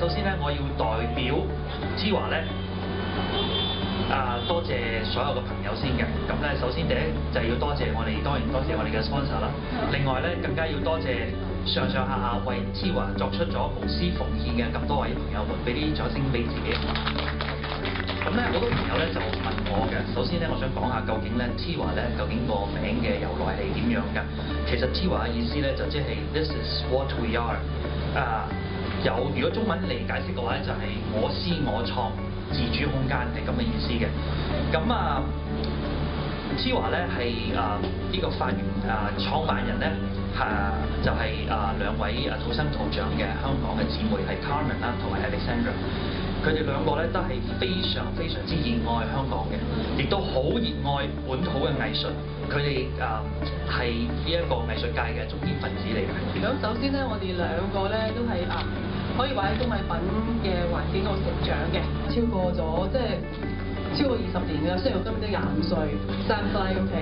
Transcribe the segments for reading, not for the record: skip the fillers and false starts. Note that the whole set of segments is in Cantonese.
首先咧，我要代表之華咧，多謝所有嘅朋友先嘅。咁咧，首先第一就係要多謝我哋，當然多謝我哋嘅 sponsor 啦。另外咧，更加要多謝上下為之華作出咗無私奉獻嘅咁多位朋友們，俾啲掌聲俾自己。咁咧，好多朋友咧就問我嘅。首先咧，我想講下究竟咧之華咧究竟個名嘅由來係點樣㗎？其實之華嘅意思咧就即係 This is what we are。如果中文嚟解釋嘅話咧，就係我思我創自主空間係咁嘅意思嘅。咁之華咧係呢個發源創辦人咧就係兩位土生土長嘅香港嘅姊妹，係 Carmen 啦同埋 Alexandra。佢哋兩個咧都係非常非常之熱愛香港嘅，亦都好熱愛本土嘅藝術。佢哋係呢一個藝術界嘅中堅分子嚟嘅。咁首先咧，我哋兩個咧都係可以話喺工藝品嘅環境度成長嘅，超過咗超過20年㗎。雖然我今年都25歲，OK。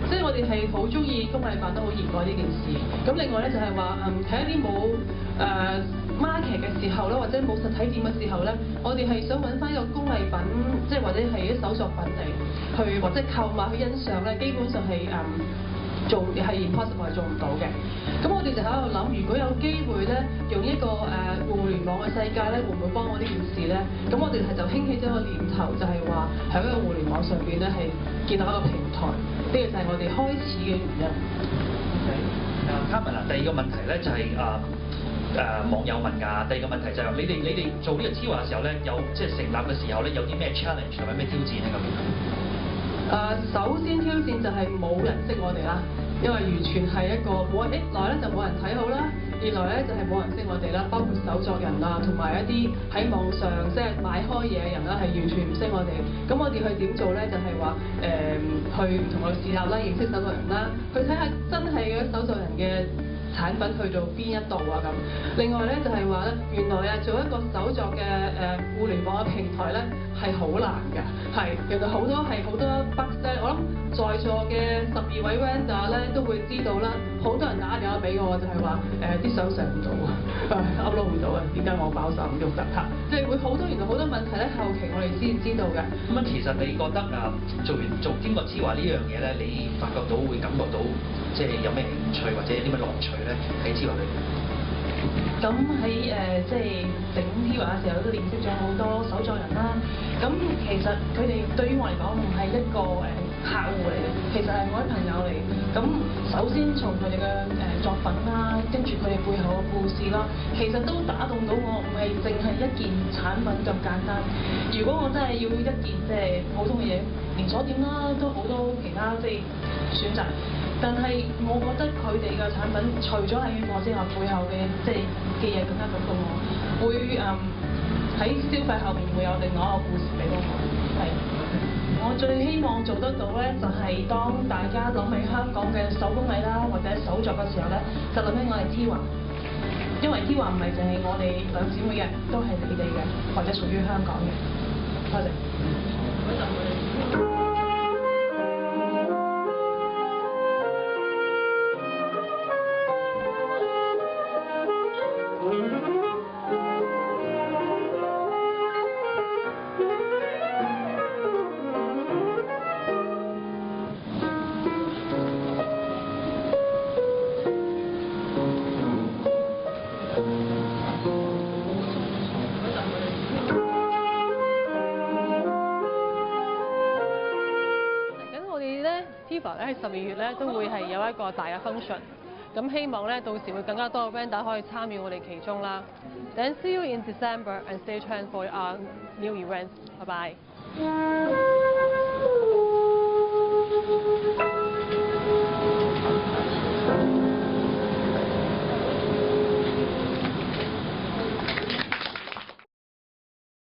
即係我哋係好中意工藝品，都好熱愛呢件事。咁另外咧就係話睇一啲冇market 嘅時候咧，或者冇實體店嘅時候咧，我哋係想揾翻一個工藝品，即係或者係啲手作品嚟去或者購買去欣賞咧，基本上係係 impossible 係做唔到嘅。咁我哋就喺度諗，如果有機會咧，用一個互聯網嘅世界咧，會唔會幫我呢件事咧？咁我哋就興起咗個念頭，就係話喺一個互聯網上邊咧，係建立一個平台。呢個就係我哋開始嘅原因。Carmen 第二個問題咧就係網友問㗎。第二個問題就係你哋做呢個之華嘅時候咧，有即係成立嘅時候咧，有啲咩 challenge 同埋咩挑戰咧咁樣？首先挑戰就係冇人識我哋啦，因為完全係一個冇人，一來咧就冇人睇好啦，二來咧就係冇人識我哋啦，包括手作人啊，同埋一啲喺網上即係買開嘢嘅人啦，係完全唔識我哋。咁我哋去點做咧？就係話去同我哋試下啦，認識手作人啦，去睇下真係嘅手作人嘅產品去到邊一度啊咁。另外咧就係話咧，原來做一個手作嘅互聯網嘅平台咧係好難㗎，係原來好多 bug 咧，我諗在座嘅12位 vendor 咧都會知道啦。好多人打電話俾我就係話啲相上唔到，upload 唔到啊，點解我包手唔喐得嚇？即係會好多原來好多問題咧，後期我哋先知道嘅。咁其實你覺得做經過之華呢樣嘢咧，你發覺到會感覺到即係有咩興趣或者有啲咩樂趣咧喺之華裏面？咁喺即係整之華嘅時候都認識咗好多手作人啦。咁其實佢哋對於我嚟講唔係一個客戶嚟嘅，其實係我啲朋友嚟。咁首先從佢哋嘅作品啦，跟住佢哋背後嘅故事啦，其實都打動到我，唔係淨係一件產品咁簡單。如果我真係要一件即係普通嘅嘢，連鎖店啦都好多其他即係選擇。但係我覺得佢哋嘅產品除咗係我之外，背後嘅即係嘅嘢更加感動我，會喺消費後面會有另外一個故事俾到我。係，我最希望做得到咧，就係當大家諗起香港嘅手工藝啦，或者手作嘅時候咧，就諗起我哋之華，因為之華唔係淨係我哋兩姊妹嘅，都係你哋嘅，或者屬於香港嘅。多謝。Tiva 咧喺12月咧都會係有一個大嘅 function， 咁希望咧到時會更加多嘅 vendor 可以參與我哋其中啦。Then see you in December and stay tuned for our new events. Bye bye.